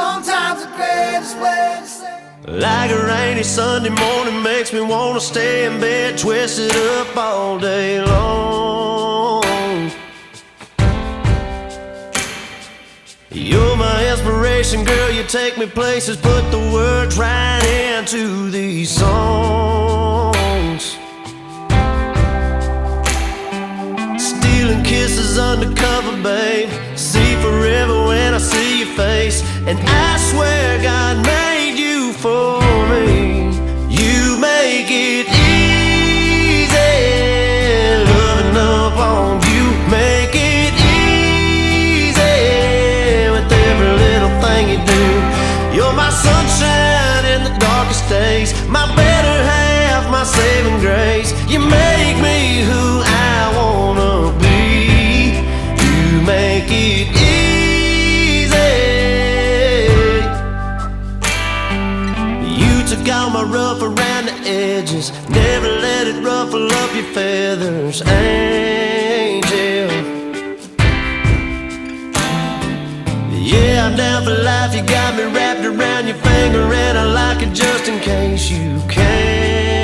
Sometimes the greatest way to say like a rainy Sunday morning makes me wanna stay in bed, twisted up all day long. You're my inspiration, girl, you take me places, put the words right into these songs. Stealing kisses undercover, babe, see forever when I see your face. And I swear God made you for me. You make it easy, loving up on you. Make it easy with every little thing you do. You're my sunshine in the darkest days, my better half, my saving grace. You make me who I wanna be. You make it easy. You took all my rough around the edges, never let it ruffle up your feathers, angel. Yeah, I'm down for life, you got me wrapped around your finger, and I like it just in case you can.